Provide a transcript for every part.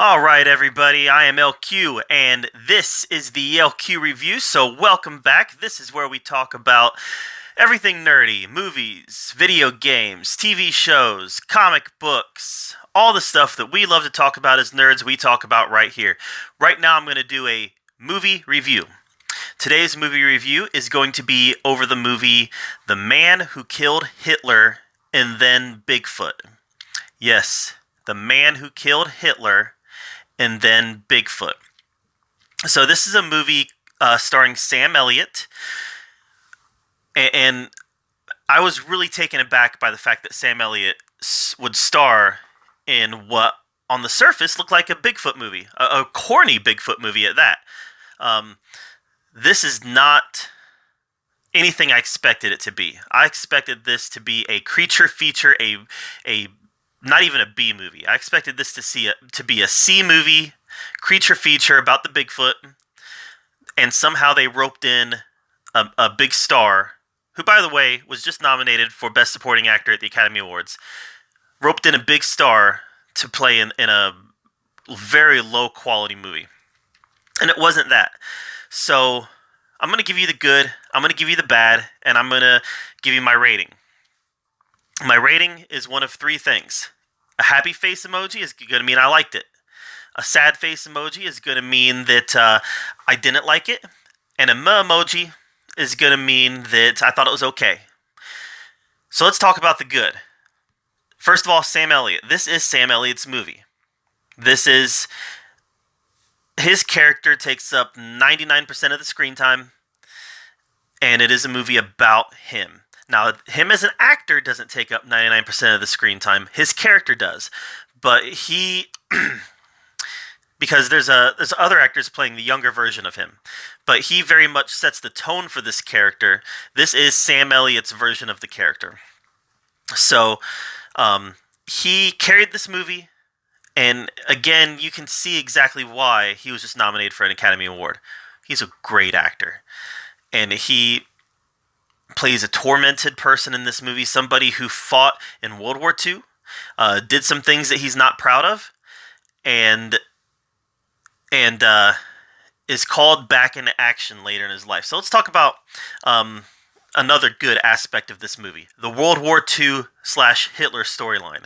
All right, everybody. I am LQ, and this is the LQ review. So, welcome back. This is where we talk about everything nerdy: movies, video games, TV shows, comic books, all the stuff that we love to talk about as nerds. We talk about right here. Right now, I'm going to do a movie review. Today's movie review is going to be over the movie The Man Who Killed Hitler and Then Bigfoot. Yes, The Man Who Killed Hitler and Then Bigfoot. So this is a movie starring Sam Elliott, and I was really taken aback by the fact that Sam Elliott would star in what, on the surface, looked like a Bigfoot movie, a corny Bigfoot movie at that. This is not anything I expected it to be. I expected this to be a creature feature, a not even a B movie. I expected this to be a C movie, creature feature about the Bigfoot, and somehow they roped in a big star, who, by the way, was just nominated for Best Supporting Actor at the Academy Awards, roped in a big star to play in a very low-quality movie. And it wasn't that. So, I'm going to give you the good, I'm going to give you the bad, and I'm going to give you my rating. My rating is one of three things. A happy face emoji is going to mean I liked it. A sad face emoji is going to mean that I didn't like it. And a meh emoji is going to mean that I thought it was okay. So let's talk about the good. First of all, Sam Elliott. This is Sam Elliott's movie. His character takes up 99% of the screen time, and it is a movie about him. Now, him as an actor doesn't take up 99% of the screen time. His character does. But because there's other actors playing the younger version of him. But he very much sets the tone for this character. This is Sam Elliott's version of the character. So, he carried this movie, and again, you can see exactly why he was just nominated for an Academy Award. He's a great actor. And he plays a tormented person in this movie, somebody who fought in World War II, did some things that he's not proud of, and is called back into action later in his life. So let's talk about another good aspect of this movie, the World War II / Hitler storyline.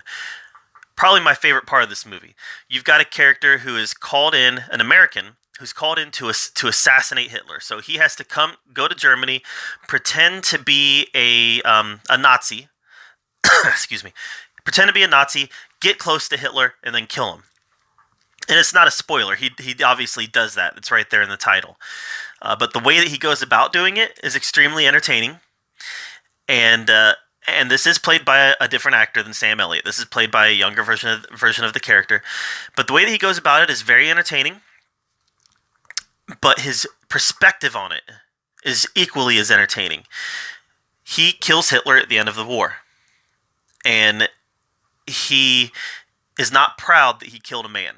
Probably my favorite part of this movie. You've got a character who is called in, an American, who's called in to assassinate Hitler. So he has to go to Germany, pretend to be a Nazi, excuse me, pretend to be a Nazi, get close to Hitler, and then kill him. And it's not a spoiler. He obviously does that. It's right there in the title. But the way that he goes about doing it is extremely entertaining. And this is played by a different actor than Sam Elliott. This is played by a younger version of the character. But the way that he goes about it is very entertaining. But his perspective on it is equally as entertaining. He kills Hitler at the end of the war. And he is not proud that he killed a man.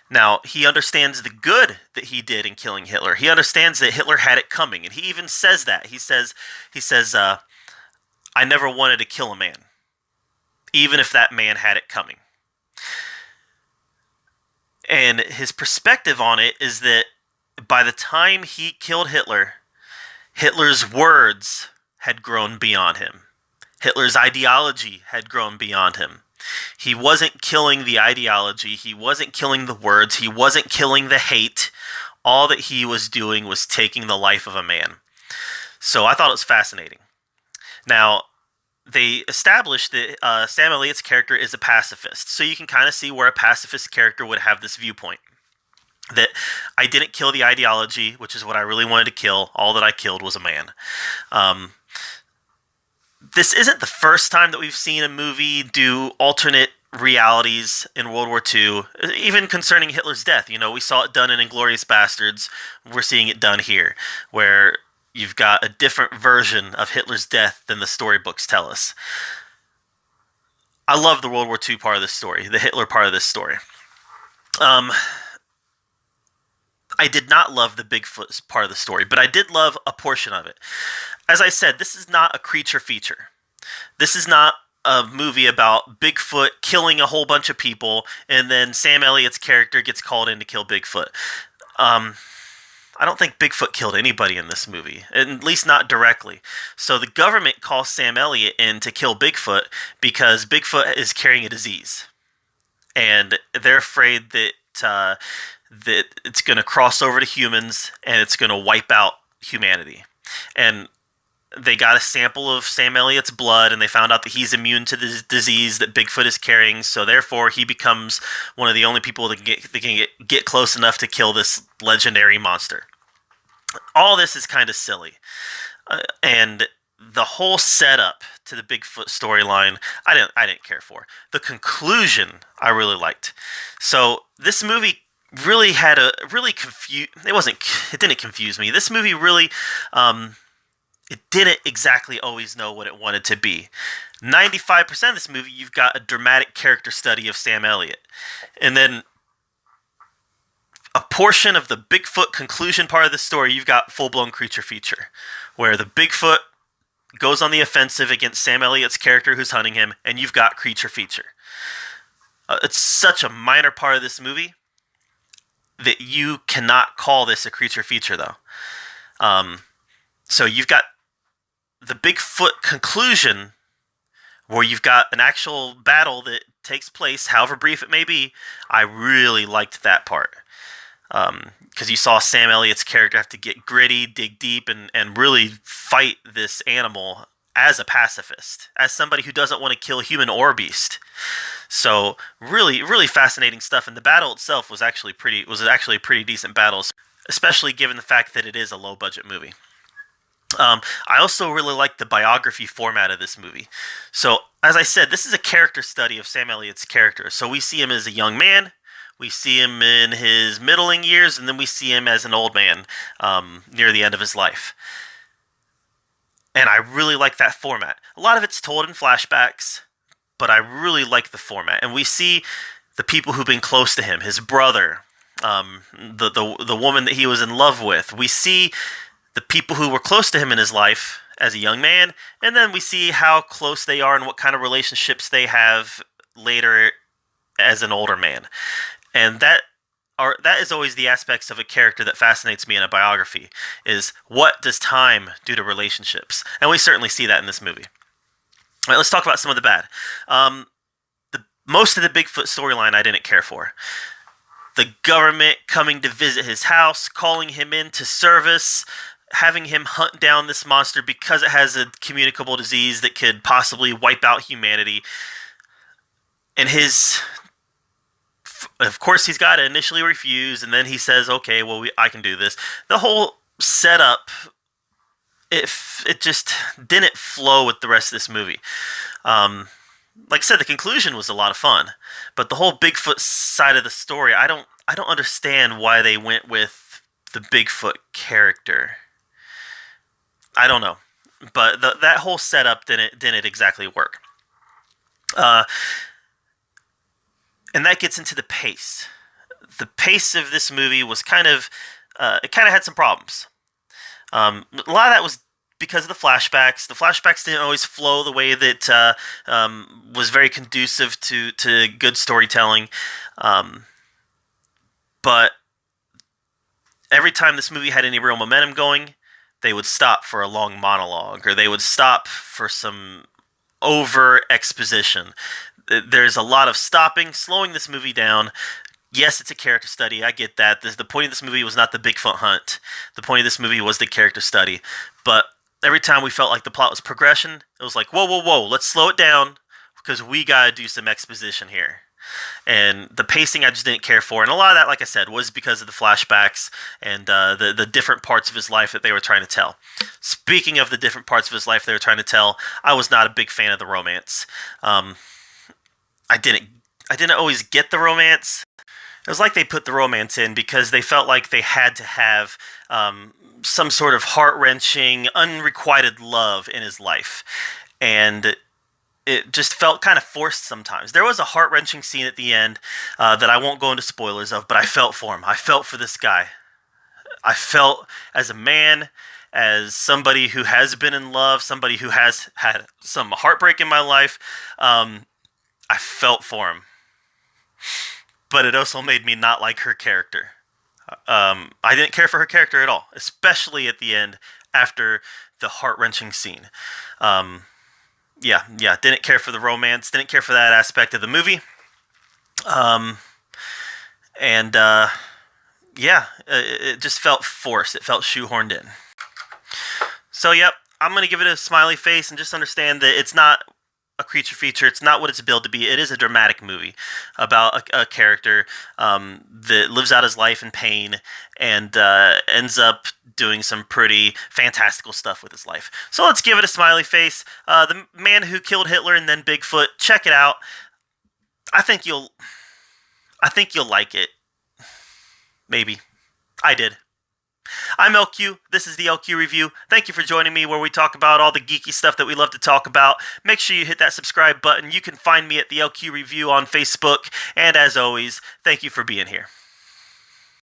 Now, he understands the good that he did in killing Hitler. He understands that Hitler had it coming. And he even says that. He says, I never wanted to kill a man, even if that man had it coming. And his perspective on it is that by the time he killed Hitler, Hitler's words had grown beyond him. Hitler's ideology had grown beyond him. He wasn't killing the ideology. He wasn't killing the words. He wasn't killing the hate. All that he was doing was taking the life of a man. So I thought it was fascinating. Now, they established that Sam Elliott's character is a pacifist. So you can kind of see where a pacifist character would have this viewpoint. That I didn't kill the ideology, which is what I really wanted to kill. All that I killed was a man. This isn't the first time that we've seen a movie do alternate realities in World War II, even concerning Hitler's death. You know, we saw it done in Inglourious Bastards. We're seeing it done here, where you've got a different version of Hitler's death than the storybooks tell us. I love the World War II part of this story, the Hitler part of this story. I did not love the Bigfoot part of the story, but I did love a portion of it. As I said, this is not a creature feature. This is not a movie about Bigfoot killing a whole bunch of people, and then Sam Elliott's character gets called in to kill Bigfoot. Um, I don't think Bigfoot killed anybody in this movie, at least not directly. So the government calls Sam Elliott in to kill Bigfoot because Bigfoot is carrying a disease, and they're afraid that it's going to cross over to humans and it's going to wipe out humanity. And they got a sample of Sam Elliott's blood, and they found out that he's immune to the disease that Bigfoot is carrying. So therefore, he becomes one of the only people that can get close enough to kill this legendary monster. All this is kind of silly, and the whole setup to the Bigfoot storyline, I didn't care for. The conclusion, I really liked. So this movie really had a really it didn't confuse me. This movie really it didn't exactly always know what it wanted to be. 95% of this movie, you've got a dramatic character study of Sam Elliott. And then a portion of the Bigfoot conclusion part of the story, you've got full-blown creature feature, where the Bigfoot goes on the offensive against Sam Elliott's character who's hunting him, and you've got creature feature. It's such a minor part of this movie that you cannot call this a creature feature, though. So you've got the Bigfoot conclusion, where you've got an actual battle that takes place, however brief it may be. I really liked that part. Because you saw Sam Elliott's character have to get gritty, dig deep, and really fight this animal as a pacifist, as somebody who doesn't want to kill human or beast. So really, really fascinating stuff. And the battle itself was actually a pretty decent battle, especially given the fact that it is a low-budget movie. I also really like the biography format of this movie. So, as I said, this is a character study of Sam Elliott's character. So we see him as a young man, we see him in his middling years, and then we see him as an old man near the end of his life. And I really like that format. A lot of it's told in flashbacks, but I really like the format. And we see the people who've been close to him, his brother, the woman that he was in love with. We see the people who were close to him in his life as a young man, and then we see how close they are and what kind of relationships they have later as an older man. And that is always the aspects of a character that fascinates me in a biography, is what does time do to relationships? And we certainly see that in this movie. All right, let's talk about some of the bad. Most of the Bigfoot storyline I didn't care for. The government coming to visit his house, calling him into service, having him hunt down this monster because it has a communicable disease that could possibly wipe out humanity. And of course, he's got to initially refuse, and then he says, okay, well, I can do this. The whole setup, it just didn't flow with the rest of this movie. Like I said, the conclusion was a lot of fun, but the whole Bigfoot side of the story, I don't understand why they went with the Bigfoot character. I don't know, but that whole setup didn't exactly work. And that gets into the pace. The pace of this movie was it had some problems. A lot of that was because of the flashbacks. The flashbacks didn't always flow the way that was very conducive to good storytelling. But every time this movie had any real momentum going, they would stop for a long monologue, or they would stop for some over exposition. There's a lot of stopping, slowing this movie down. Yes, it's a character study. I get that. The point of this movie was not the Bigfoot hunt. The point of this movie was the character study. But every time we felt like the plot was progression, it was like, whoa, let's slow it down because we got to do some exposition here. And the pacing I just didn't care for. And a lot of that, like I said, was because of the flashbacks and the different parts of his life that they were trying to tell. Speaking of the different parts of his life they were trying to tell, I was not a big fan of the romance. I didn't always get the romance. It was like they put the romance in because they felt like they had to have some sort of heart-wrenching, unrequited love in his life. And it just felt kind of forced sometimes. There was a heart-wrenching scene at the end that I won't go into spoilers of, but I felt for him. I felt for this guy. I felt as a man as somebody who has been in love, somebody who has had some heartbreak in my life, I felt for him. But it also made me not like her character. I didn't care for her character at all, especially at the end after the heart-wrenching scene. Yeah, didn't care for the romance, didn't care for that aspect of the movie. And yeah, it just felt forced. It felt shoehorned in. So, yep, I'm going to give it a smiley face and just understand that it's not a creature feature. It's not what it's billed to be. It is a dramatic movie about a character that lives out his life in pain and ends up doing some pretty fantastical stuff with his life. So let's give it a smiley face. The Man Who Killed Hitler and Then Bigfoot. Check it out. I think you'll like it. Maybe. I did. I'm LQ. This is the LQ Review. Thank you for joining me where we talk about all the geeky stuff that we love to talk about. Make sure you hit that subscribe button. You can find me at the LQ Review on Facebook. And as always, thank you for being here.